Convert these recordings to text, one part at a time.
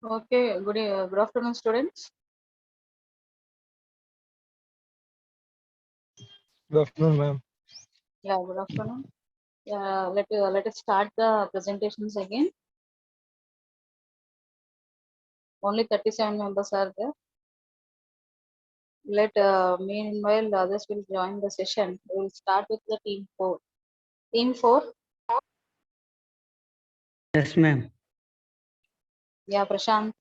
Okay, good afternoon, students. Good afternoon, ma'am. Yeah, good afternoon. Let us start the presentations again. Only 37 members are there. Meanwhile, the others will join the session. We will start with the team 4. Team 4. Yes, ma'am. Yeah, Prashant.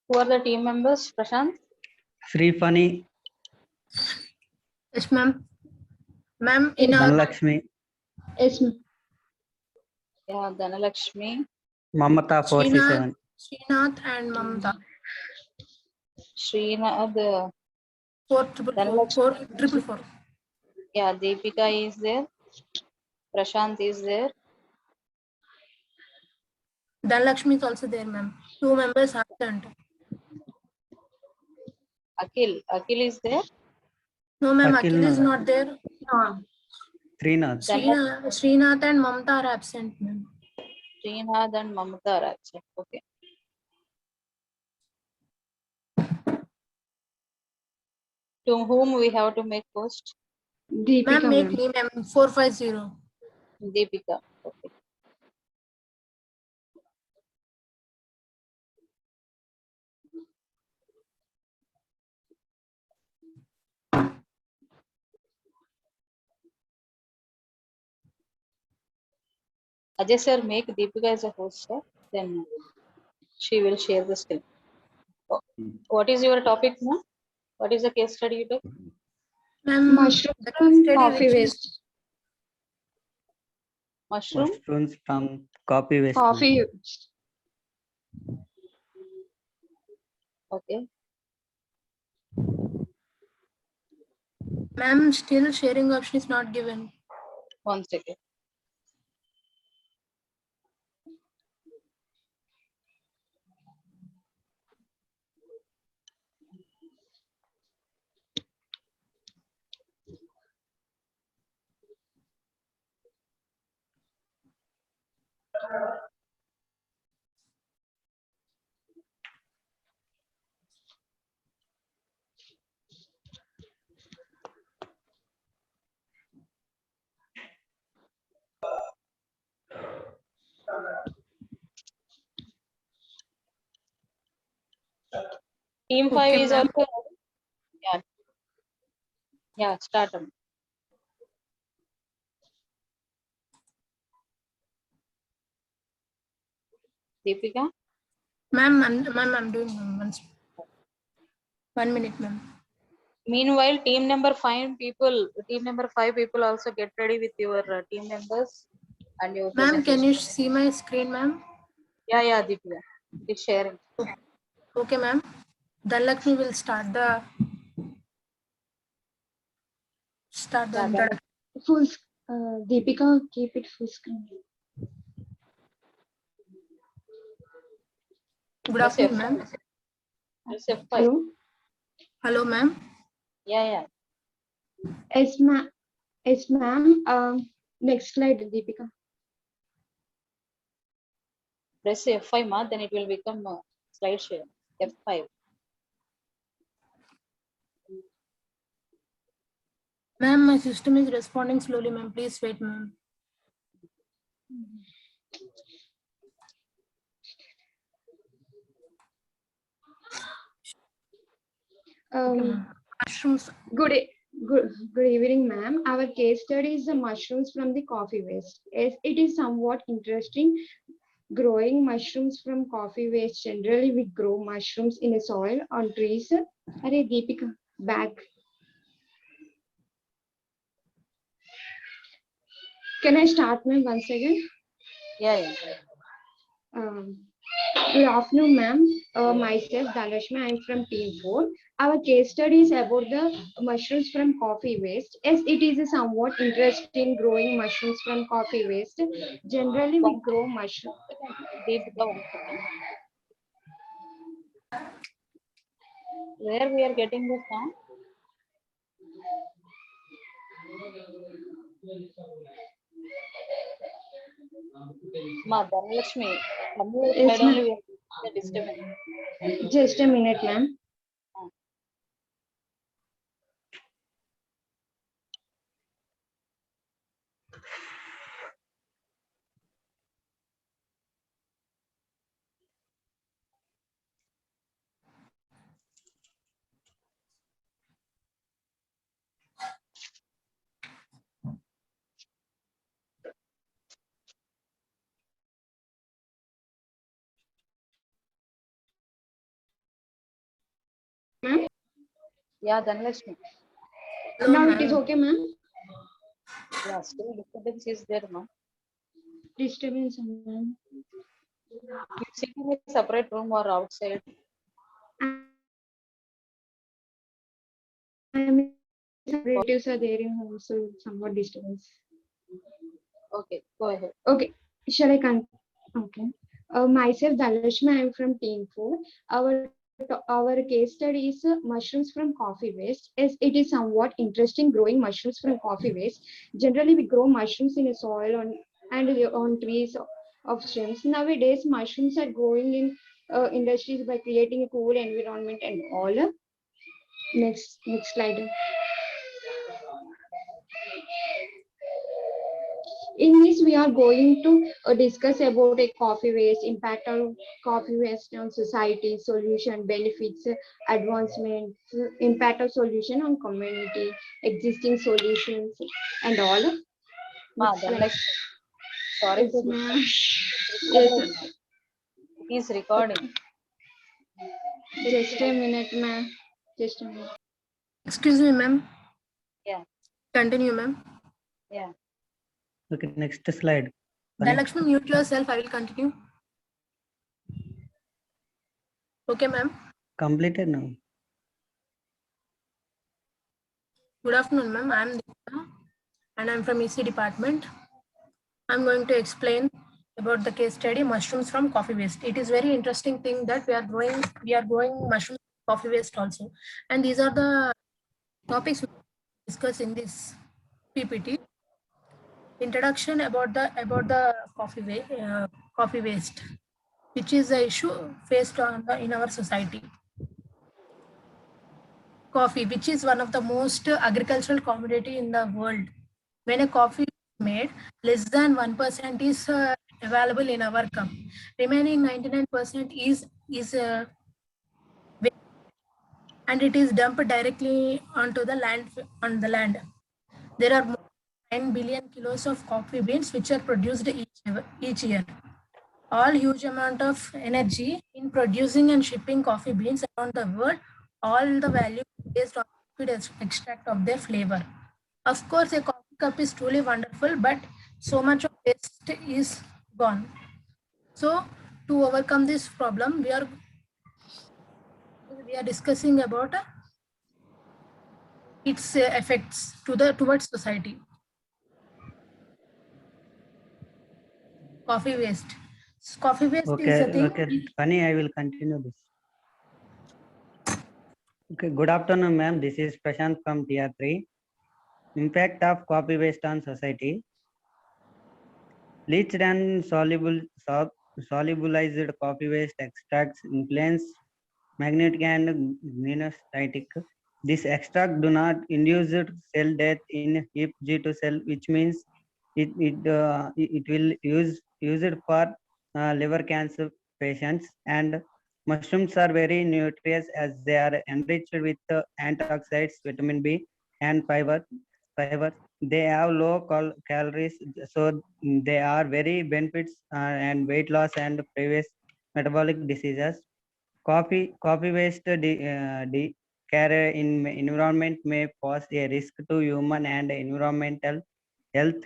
Who are the team members, Prashant? Sri Fani, Yes, ma'am. Ma'am, in our Dhanlakshmi, yes, ma'am. Yeah, Dhanalakshmi, Mamata 4C7. Srinath and Mamta. Srinath, 444. yeah, Deepika is there. Prashant is there. Dhanlakshmi is also there, ma'am. 2 members absent. Akhil is there. No, ma'am. Akhil Akhil is Nagar. not there. Srinath. Srinath and Mamta are absent, ma'am. Srinath and Mamata are absent. Okay. To whom we have to make post? Ma'am, make me, ma'am. 450. Deepika. Okay. Ajay sir, make Deepika as a host, sir. Then she will share the screen. What is your topic now? What is the case study you took? Ma'am, Mushroom the from study coffee which waste. is Mushroom? Mushrooms from copy waste. Coffee. Okay. ma'am, still sharing option is not given. 1 second. Team 5 Okay, is ma'am. also. Yeah. Yeah, start. Deepika? Ma'am, I'm doing, ma'am. 1 minute, ma'am. Meanwhile, team number 5 people also get ready with your team members and your Ma'am, can presentation. you see my screen, ma'am? Yeah, Deepika. It's sharing. Okay, ma'am. Dhanlakshmi will start the Yeah, introduction. Full. Deepika, keep it full screen. Good Press afternoon, F5. ma'am. Press F5. Hello. Hello, ma'am. Yeah. Yes, ma'am. Yes, ma'am. Next slide, Deepika. Press F5, ma, then it will become slide share. F5. Ma'am, my system is responding slowly, ma'am. Please wait, ma'am. Mushrooms. Good evening, ma'am. Our case study is the mushrooms from the coffee waste. Yes, it is somewhat interesting. Growing mushrooms from coffee waste. Generally, we grow mushrooms in a soil on trees. Arey, Deepika, back. Can I start, ma'am, once again? Yeah. Good afternoon, ma'am. Myself, Dhanlakshmi, I am from Team 4. Our case study is about the mushrooms from coffee waste. Yes, it is a somewhat interesting growing mushrooms from coffee waste. Generally, we grow mushrooms. Deepika, 1 second. Where we are getting the sound? Ma, Dhanlakshmi, From your Yes, side ma'am. only we have the disturbance. Just a minute, ma'am. Ma'am, Yeah, Dhanlakshmi. Hello, now it is ma'am. okay, ma'am. Yeah, still disturbance is there, no? Disturbance, ma'am. You sit in a separate room or outside. I mean, relatives are there in home, so somewhat disturbance. Okay, go ahead. Okay, shall I continue? Okay. Myself, Dhanlakshmi, I am from Team 4. Our case study is mushrooms from coffee waste. As it is somewhat interesting growing mushrooms from coffee waste. Generally, we grow mushrooms in a soil and on trees of stems. Nowadays, mushrooms are growing in industries by creating a cool environment and all. Next slide. In this, we are going to discuss about a coffee waste, impact on coffee waste on society, solution, benefits, advancements, impact of solution on community, existing solutions, and all. Next slide. Dhanlakshmi. Sorry Yes, to ma'am. disturb. Yes, It is recording. just a minute, ma'am. Just a minute. Excuse me, ma'am. Yeah, Continue, ma'am. yeah. Okay, next slide. Pani. Dhanlakshmi, mute yourself. I will continue. Okay, ma'am. Completed now. Good afternoon, ma'am. I am Deepika and I'm from EC department. I'm going to explain about the case study mushrooms from coffee waste. It is very interesting thing that we are growing mushrooms from coffee waste also. And these are the topics we discuss in this PPT. Introduction about the coffee waste, which is the issue faced in our society. Coffee, which is one of the most agricultural commodity in the world. When a coffee is made, less than 1% is available in our cup. Remaining 99% is and it is dumped directly onto the land. There are more than 9 billion kilos of coffee beans which are produced each year. All huge amount of energy in producing and shipping coffee beans around the world. All the value based on extract of their flavor. Of course, a coffee cup is truly wonderful, but so much of waste is gone. So, to overcome this problem, we are discussing about its effects towards society. Coffee waste. Coffee waste is a Okay, thing. okay. Pani, I will continue this. Okay, good afternoon, ma'am. This is Prashant from TR3. Impact of coffee waste on society. Bleached and solubilized coffee waste extracts influence magnetic and greenosthetic. This extract do not induce cell death in HIP-G2 cell, which means it will use it for liver cancer patients. And mushrooms are very nutritious as they are enriched with antioxidants, vitamin B, and fiber. They have low calories, so they are very benefits and weight loss and previous metabolic diseases. Coffee waste carry in environment may pose a risk to human and environmental health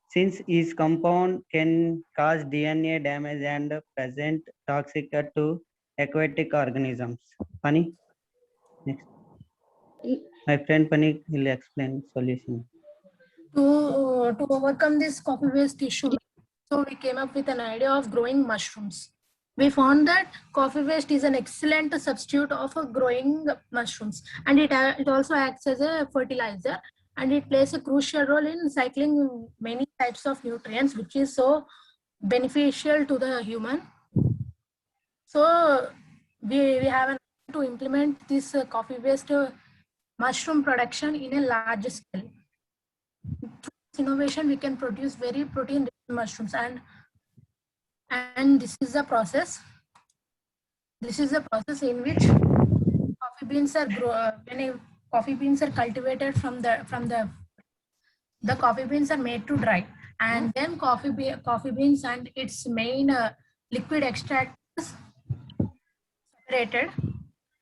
since each compound can cause DNA damage and present toxic to aquatic organisms. Pani, next. My friend Pani will explain solution. To overcome this coffee waste issue, so we came up with an idea of growing mushrooms. We found that coffee waste is an excellent substitute of growing mushrooms, and it also acts as a fertilizer, and it plays a crucial role in cycling many types of nutrients, which is so beneficial to the human. So we have an to implement this coffee waste mushroom production in a large scale. Through this innovation, we can produce very protein-rich mushrooms, and this is a process. This is a process in which coffee beans are coffee beans are cultivated from the coffee beans are made to dry, and then coffee beans and its main liquid extract is separated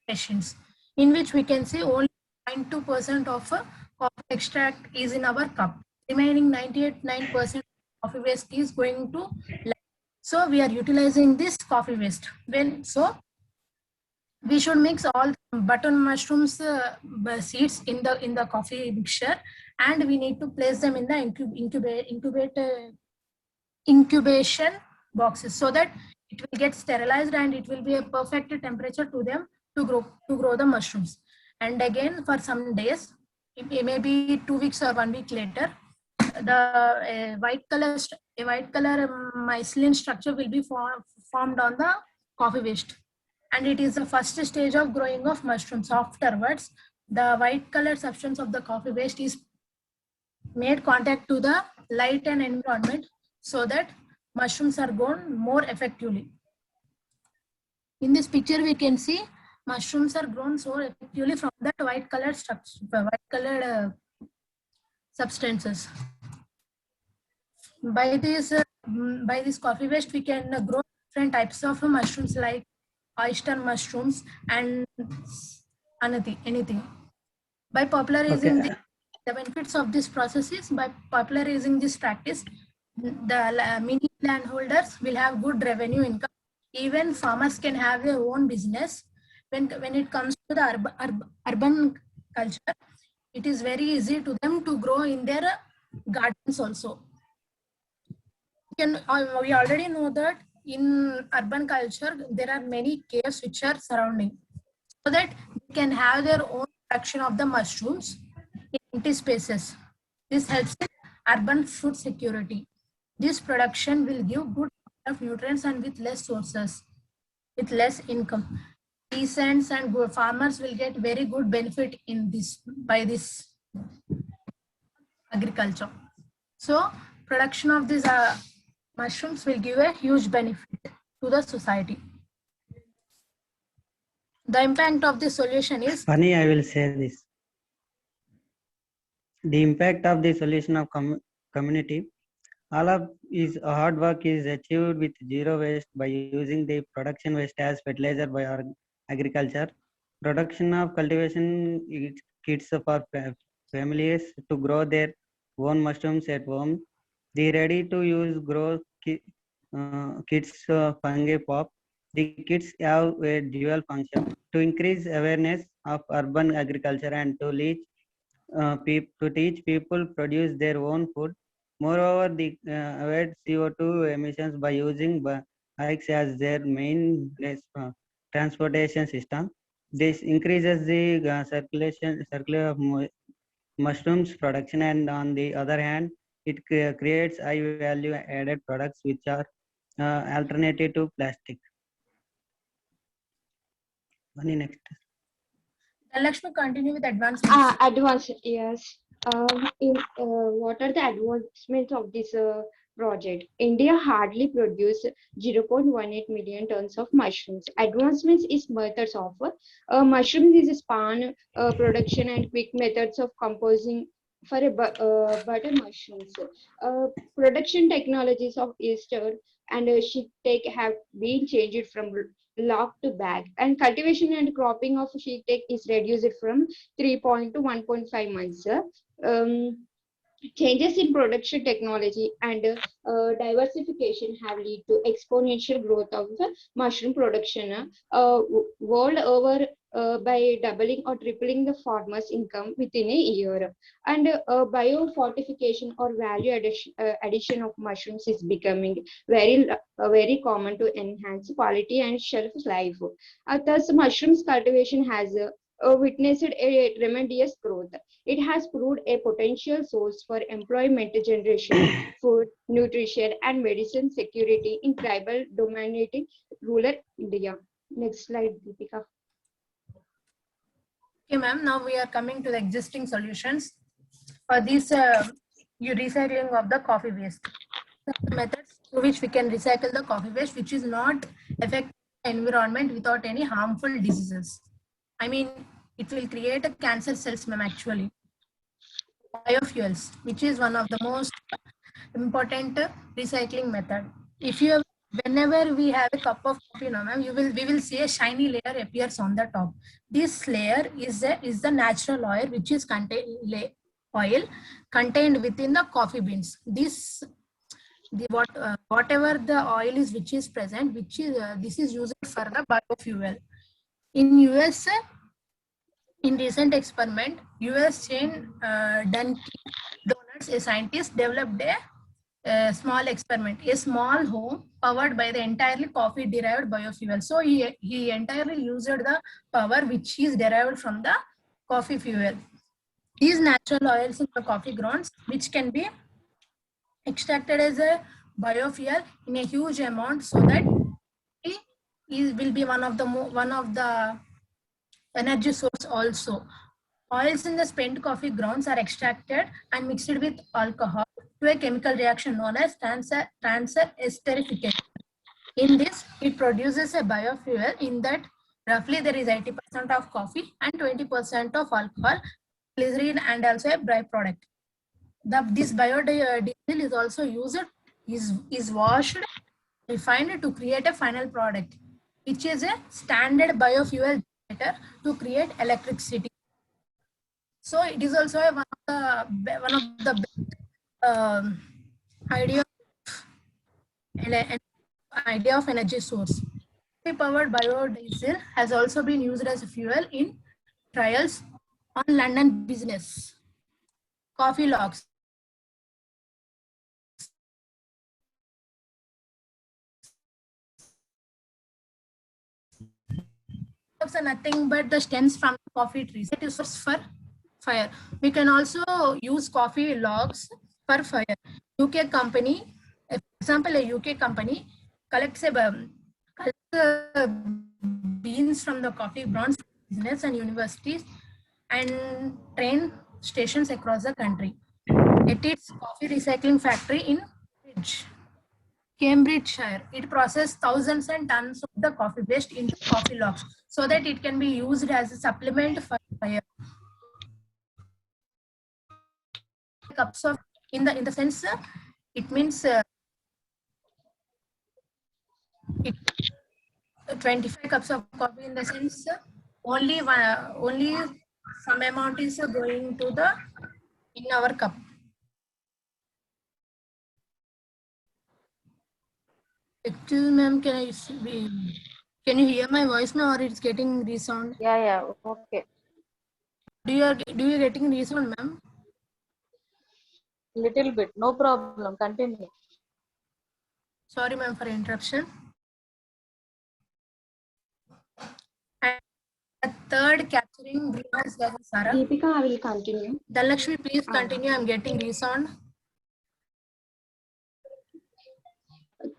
machines, in which we can see only 0.2% of coffee extract is in our cup. Remaining 98.9% coffee waste is going to land. So we are utilizing this coffee waste. We should mix all button mushrooms seeds in the coffee mixture, and we need to place them in the incubation boxes, so that it will get sterilized and it will be a perfect temperature to them to grow the mushrooms. And again, for some days, it may be 2 weeks or 1 week later, the white color mycelium structure will be formed on the coffee waste, and it is the first stage of growing of mushrooms. Afterwards, the white color substance of the coffee waste is made contact to the light and environment, so that mushrooms are grown more effectively. In this picture, we can see mushrooms are grown so effectively from that white colored structure, white colored substances. By this coffee waste, we can grow different types of mushrooms like oyster mushrooms and anything. By popularizing the benefits of this process is, by popularizing this practice, the mini landholders will have good revenue income. Even farmers can have their own business. When it comes to the urban culture, it is very easy to them to grow in their gardens also. We already know that in urban culture, there are many caves which are surrounding, so that they can have their own production of the mushrooms in empty spaces. This helps in urban food security. This production will give good of nutrients and with less sources, with less income. Peasants and farmers will get very good benefit in this by this agriculture. So production of these mushrooms will give a huge benefit to the society. The impact of this solution is... Funny, I will say this. The impact of the solution of community. All of his hard work is achieved with zero waste by using the production waste as fertilizer by our agriculture. Production of cultivation kits for families to grow their own mushrooms at home. The ready-to-use grow kits fungi pop. The kits have a dual function to increase awareness of urban agriculture and to teach people produce their own food. Moreover, the avoid CO2 emissions by using bikes as their main transportation system. This increases the circulation of mushrooms production, and on the other hand, it creates high value added products which are alternative to plastic. Next. Lakshmi, continue with advancements. Yes. What are the advancements of this project? India hardly produces 0.18 million tons of mushrooms. Advancements is methods of mushrooms is span production and quick methods of composing for a butter mushrooms. Production technologies of Easter and sheet take have been changed from lock to bag, and cultivation and cropping of sheet take is reduced from 3 to 1.5 months. Changes in production technology and diversification have led to exponential growth of the mushroom production world over by doubling or tripling the farmers' income within a year. And biofortification or value addition of mushrooms is becoming very common to enhance quality and shelf life. Thus, mushrooms cultivation has witnessed a tremendous growth. It has proved a potential source for employment generation, food, nutrition, and medicine security in tribal dominated rural India. Next slide, Deepika. Okay, ma'am. Now we are coming to the existing solutions for this recycling of the coffee waste. The methods through which we can recycle the coffee waste, which is not affect the environment without any harmful diseases. I mean, it will create a cancer cells, ma'am. Actually, biofuels, which is one of the most important recycling method. If you whenever we have a cup of coffee now, ma'am, we will see a shiny layer appears on the top. This layer is the natural oil which is oil contained within the coffee beans. Whatever the oil is which is present, which is this is used for the biofuel. In US, in recent experiment, US chain Dunkin' Donuts, a scientist developed a small experiment, a small home powered by the entirely coffee derived biofuel. So he entirely used the power which is derived from the coffee fuel. These natural oils in the coffee grounds, which can be extracted as a biofuel in a huge amount, so that it will be one of the energy source also. Oils in the spent coffee grounds are extracted and mixed with alcohol to a chemical reaction known as transfer esterification. In this, it produces a biofuel in that roughly there is 80% of coffee and 20% of alcohol, glycerin, and also a byproduct. This biodiesel is also used, is washed, refined to create a final product, which is a standard biofuel generator to create electricity. So it is also one of the idea of energy source. Powered biodiesel has also been used as a fuel in trials on London business. Coffee logs. Are nothing but the stems from the coffee trees. It is source for fire. We can also use coffee logs for fire. UK company, for example, a UK company collects beans from the coffee grounds, business and universities, and train stations across the country. At its coffee recycling factory in Cambridgeshire, it processes thousands and tons of the coffee waste into coffee logs, so that it can be used as a supplement for fire. Cups of in the sense, it means 25 cups of coffee, in the sense only some amount is going to the in our cup. Excuse ma'am, can you hear my voice now, or it's getting resound? Yeah, okay. Do you getting resound, ma'am? Little bit, no problem. Continue. Sorry, ma'am, for interruption. And the third, capturing greenhouse gases. Sarah. Deepika, I will continue. Dhanlakshmi, please continue. I'm getting resound.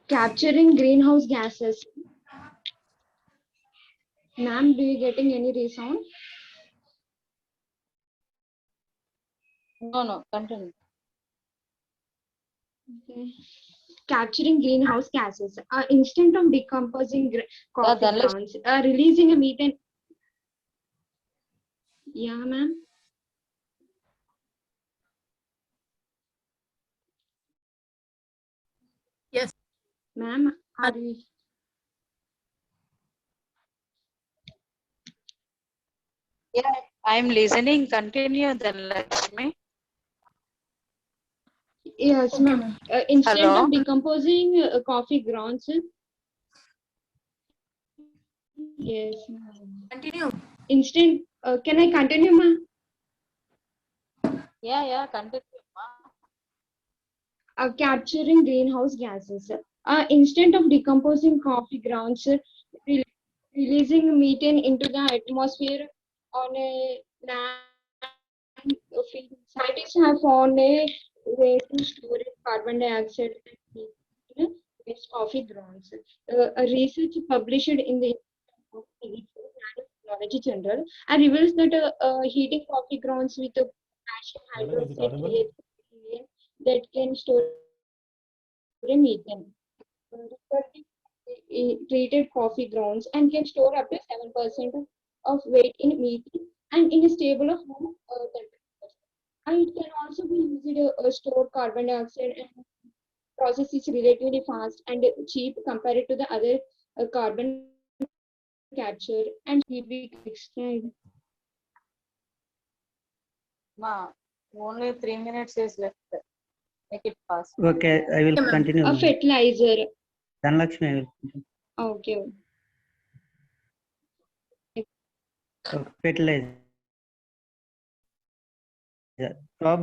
Capturing greenhouse gases. Ma'am, do you getting any resound? No, continue. Okay. Capturing greenhouse gases. Instant of decomposing coffee grounds. Releasing a methane. Yeah, ma'am. Yes. Ma'am, are you? Yeah, I'm listening. Continue, Dhanlakshmi. Yes, Okay, ma'am. Instant Hello? of decomposing coffee grounds. Yes, ma'am. Continue. Instant. Can I continue, ma'am? Yeah, continue. Capturing greenhouse gases. Instead of decomposing coffee grounds, releasing methane into the atmosphere on a land field. Scientists have found a way to store carbon dioxide and waste coffee grounds. A research published in the Nanotechnology Journal and reveals that heating coffee grounds with a potassium Madam, is it hydroxide audible? creates methane that can store a methane. Treated coffee grounds and can store up to 7% of weight in methane and in a stable of room temperature. And it can also be used to store carbon dioxide, and process is relatively fast and cheap compared to the other carbon capture and cubic extract. Ma, only 3 minutes is left. Make it fast. Okay, I will Okay, ma'am. continue. A ma'am. fertilizer. Dhanlakshmi, I will continue. Okay. Fertilizer. Top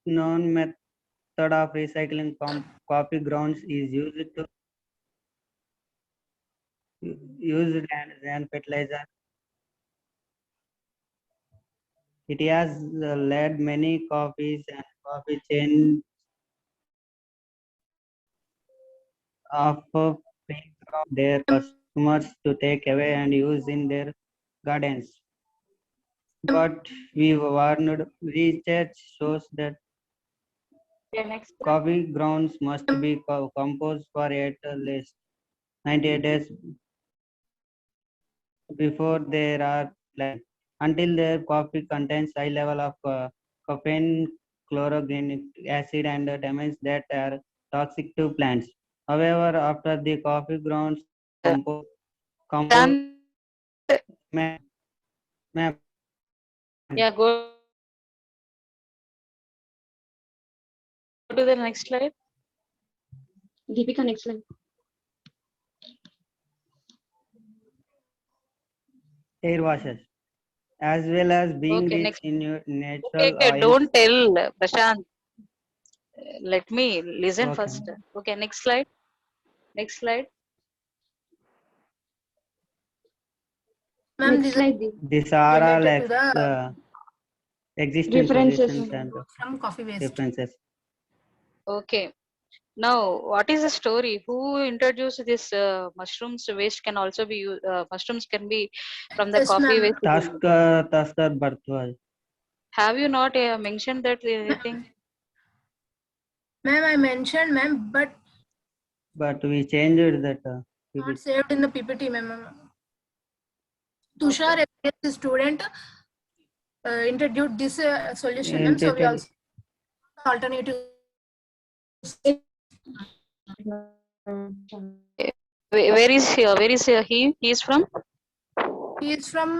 known method of recycling coffee grounds is used as fertilizer. It has led many coffees and coffee chains of their customers to take away and use in their gardens. But we warned, research shows that Okay, next. coffee grounds must be composed for at least 98 days before they are planted. Until their coffee contains high level of caffeine, chlorogenic acid, and damage that are toxic to plants. However, after the coffee grounds compost, Done. ma'am, Yeah, go to the next slide. Deepika, next slide. air washes, as well as being Okay, rich next. in Okay, natural okay, oils. don't tell, Prashant. Let me listen Okay. first. Okay, next slide. Next slide. Ma'am, Next this is slide. Deep. These are all related to the existing References. solutions and from coffee waste. references. Okay. Now, what is the story? Who introduced this mushrooms waste can also be used, mushrooms can be from the Yes, coffee ma'am. waste. Tasker Bhartwaj. Have you not mentioned that anything? Ma'am, I mentioned, ma'am, but But we changed that. not saved in the PPT, ma'am. Tushar, Okay. a student, introduced this solution, ma'am. So we also alternative. Where is he? Where is he? He is from? He is from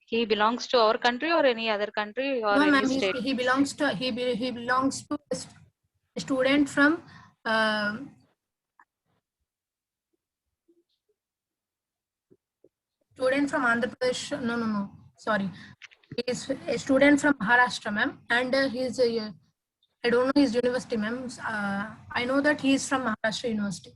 He belongs to our country or any other country or no, any ma'am. state? He belongs to he belongs to a student from Andhra Pradesh. No. Sorry, he is a student from Maharashtra, ma'am, and he's I don't know his university, ma'am. I know that he is from Maharashtra University.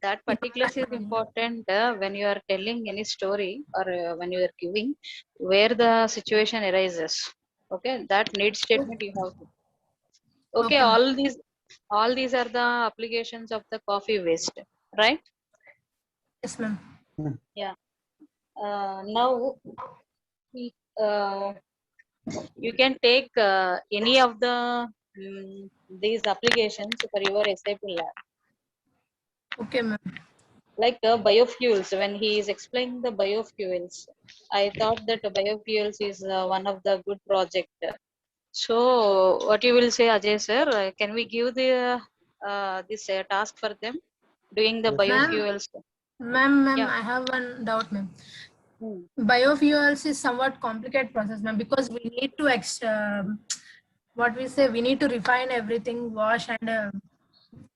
That particulars is important when you are telling any story or when you are giving where the situation arises. Okay, that need statement you have to. Okay, Okay, ma'am. all these are the applications of the coffee waste, right? Yes, ma'am. Yeah. Now uh, you can take any of the these applications for your SAP lab. Okay, ma'am. Like biofuels, when he is explaining the biofuels, I thought that biofuels is one of the good project. So what you will say, Ajay sir? Can we give the this task for them doing the Yes, ma'am. biofuels? Ma'am, Yeah. I have one doubt, ma'am. Hmm. Biofuels is somewhat complicated process, ma'am, because we need to what we say, we need to refine everything, wash and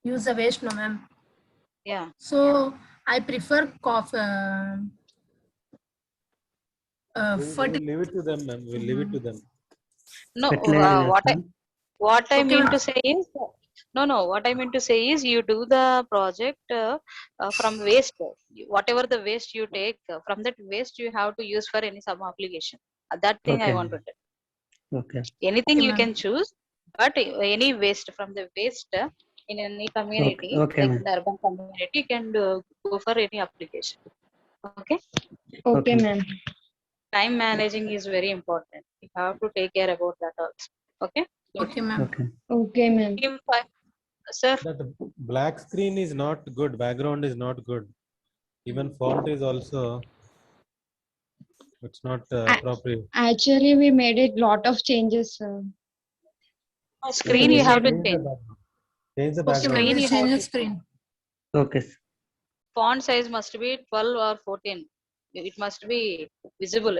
use the waste, no, ma'am. Yeah. So I prefer coffee. We will leave it to them, ma'am. We'll leave it to them. No. Fertilizers, What I Okay, mean ma'am. to say is no. What I mean to say is you do the project from waste. Whatever the waste you take from that waste, you have to use for any some application. That thing I Okay. want to tell. Okay. Anything Okay, you ma'am. can choose, But any waste from the waste in any community, Okay, like ma'am. in the urban community, can go for any application. Okay. Okay, Okay. ma'am. Time managing is very important. You have to take care about that also. Okay. Okay, ma'am. Okay. Okay, ma'am. Team 5, sir. That black screen is not good. Background is not good. Even font is also, it's not appropriate. Actually, we made a lot of changes, sir. Screen we you have to Change the change. background. Change the Okay, ma'am. background. Screen We'll you change have the to screen. Okay. Sir. font size must be 12 or 14. It must be visible.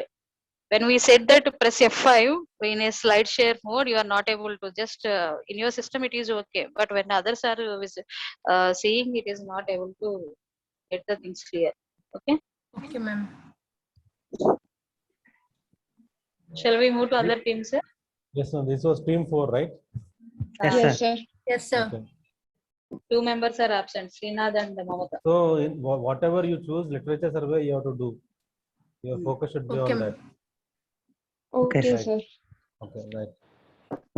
When we said that to press F5 in a slide share mode, you are not able to just in your system it is okay, but when others are seeing, it is not able to get the things clear. Okay. Okay, ma'am. Shall we move to other teams, sir? Yes, no, this was team 4, right? Yes, Yes, sir. sir. Yes, sir. Okay. 2 members are absent, Srinath and Mamata. So, in whatever you choose, literature survey you have to do. Your focus should be Okay, on ma'am. that. Okay, Okay, Right. sir. Okay, right.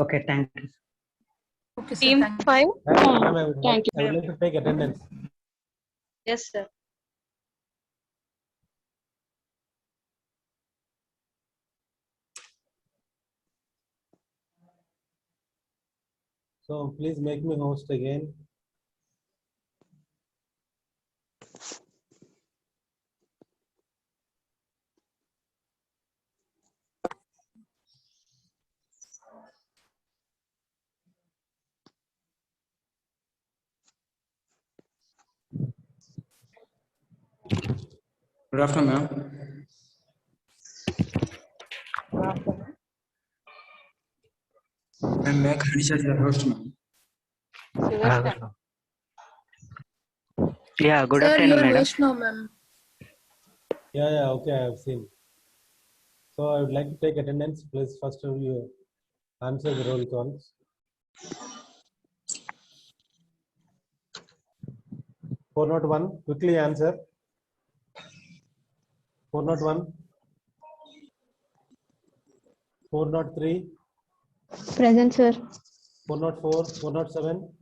Okay, thank you. Okay, sir. Team Thank you. 5. Ma'am, I would Thank like to take attendance. Yes, sir. So please make me host again. Good afternoon, ma'am. I'm Meg Hanisha, your host, ma'am. Sudarshan. Yeah, good Sir, afternoon, you are madam. Vaishnav, ma'am. Yeah, okay, I have seen. So I would like to take attendance. Please first you answer the roll calls. 401, quickly answer. 401. 403. Present, sir. 404. 407.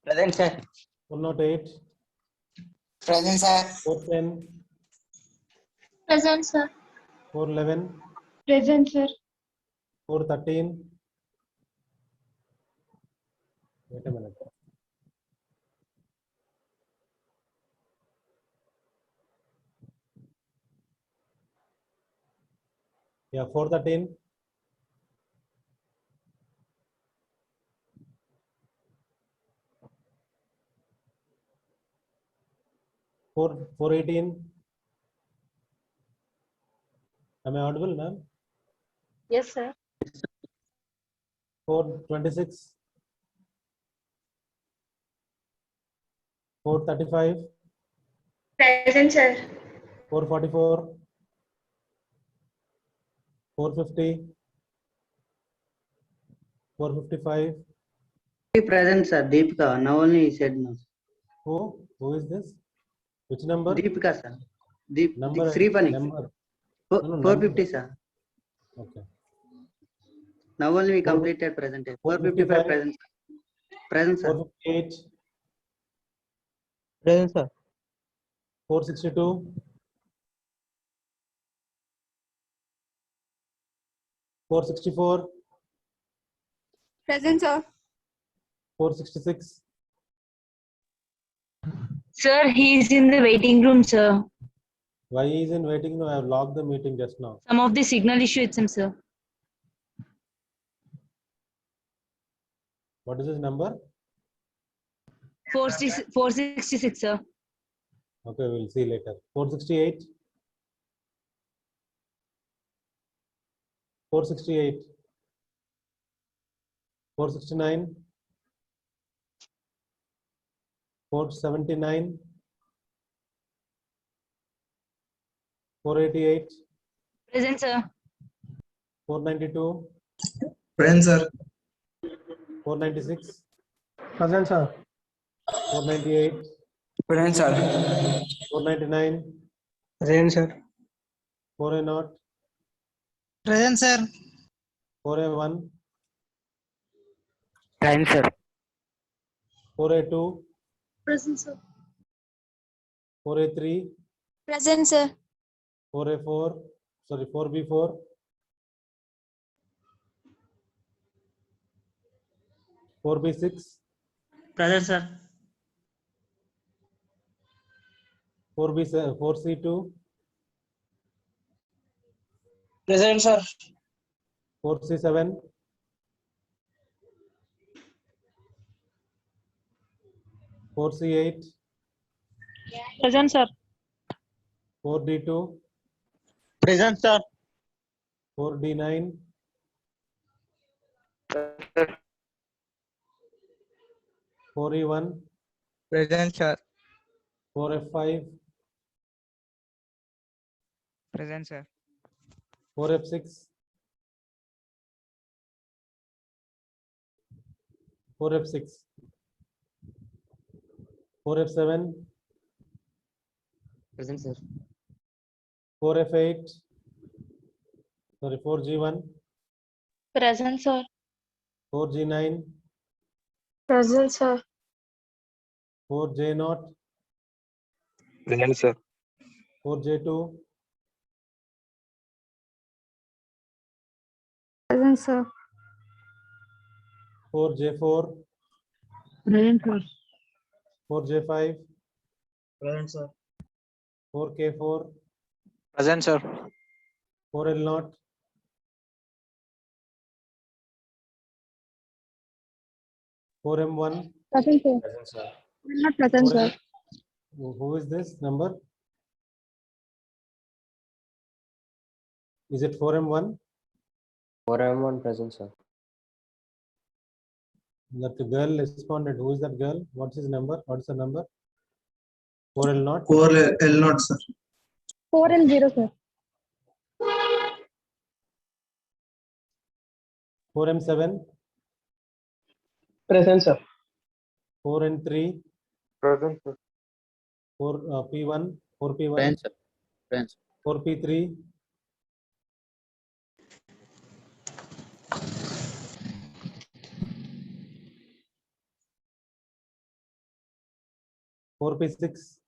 Present, sir. 408. Present, sir. 410. Present, sir. 411. Present, sir. 413. Wait a minute. Yeah, 413. 418. Am I audible, ma'am? Yes, sir. 426. 435. Present, sir. 444. 450. 455. Present, sir. Deepika. Now only he said no. Who is this? Which number? Deepika, sir. Number. Sripani. Number. No, no, 450, sir. Okay. Now only we completed present. 455 present, sir. Present, sir. 458. Present, sir. 462. 464. Present, sir. 466. Sir, he is in the waiting room, sir. Why he is in waiting? No, I have logged the meeting just now. Some of the signal issue with him, sir. What is his number? 466, sir. Okay, we'll see later. 468. 468. 469. 479. 488. Present, sir. 492. Present, sir. 496. Present, sir. 498. Present, sir. 499. Present, sir. 4A0. Present, sir. 4A1. Present, sir. 4A2, Present, sir. 4A3, Present, sir. 4A4, sorry, 4B4, 4B6, Present, sir. 4B7, 4C2, Present, sir. 4C7, 4C8, Present, sir. 4D2, Present, sir. 4D9, 4E1, Present, sir. 4F5, Present, sir. 4F6, 4F6, 4F7, Present, sir. 4F8, sorry, 4G1, Present, sir. 4G9, Present, sir. 4J0, Present, sir. 4J2, Present, sir. 4J4, Present, sir. 4J5, Present, sir. 4K4, Present, sir. 4L0, 4M1, Present, sir. Present, sir. Not present, sir. Who is this number? Is it 4M1? 4M1 present, sir. That girl responded. Who is that girl? What's his number? What's the number? 4L0, 4L0, sir. 4 and 0, sir. 4M7, Present, sir. 4N3, Present, sir. 4P1, 4P1, Present, sir. Present. 4P3, 4P6,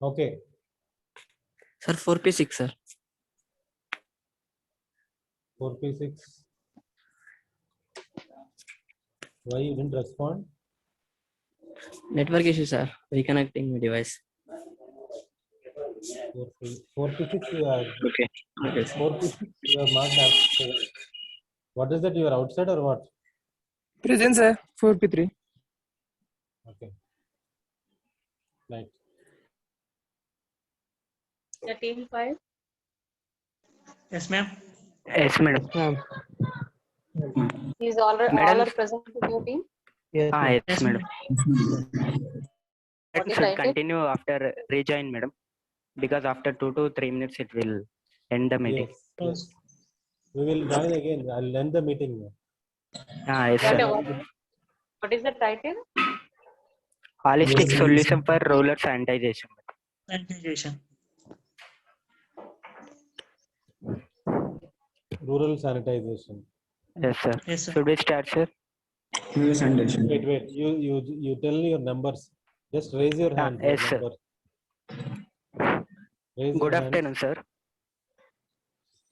okay. Sir, 4P6, sir. 4P6. Why you didn't respond? Network issue, sir. Reconnecting my device. 4P6, Okay. Okay, sir. 4P6, you are marked as. What is that? You are outside or what? Present, sir. 4P3. Okay. Right. The team 5. Yes, ma'am. Yes, madam. Is all Madam. are present in your team. Yes, Ah, ma'am. yes, madam. What is Should title? continue after rejoin, madam. Because after 2 to 3 minutes, it will end the meeting. Yes. Yes. We will join again. I'll end the meeting now. Ah, yes, What, sir. what is the title? Holistic solution for rural sanitization. Sanitization. Rural sanitization. Yes, sir. Yes, sir. Should we start, sir? Rural sanitation. Wait. You tell me your numbers. Just raise your hand. yes, your sir. number. Raise Good your hand. afternoon, sir.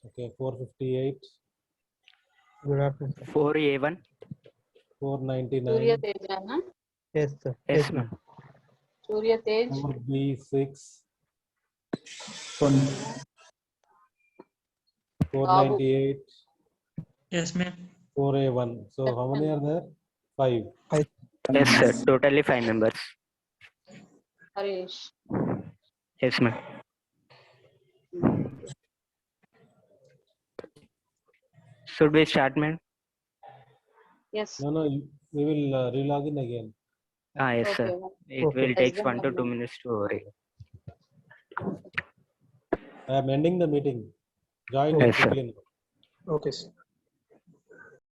Okay, 458, Good afternoon, sir. 4A1. 499, Surya Teja, na? Yes, sir. Yes, ma'am. Surya Tej. 4B6, 1. 498, Yes, ma'am. 4A1. So how many are there? 5. Yes, sir. Totally 5 members. Harish. Yes, ma'am. Should we start, ma'am? Yes. No, we will relog in again. Yes, Okay, sir. ma'am. It Okay. will Less take than 1 to 1 2 minute. minutes to read. I am ending the meeting. Join Okay. Yes, sir. quickly now. Okay, sir.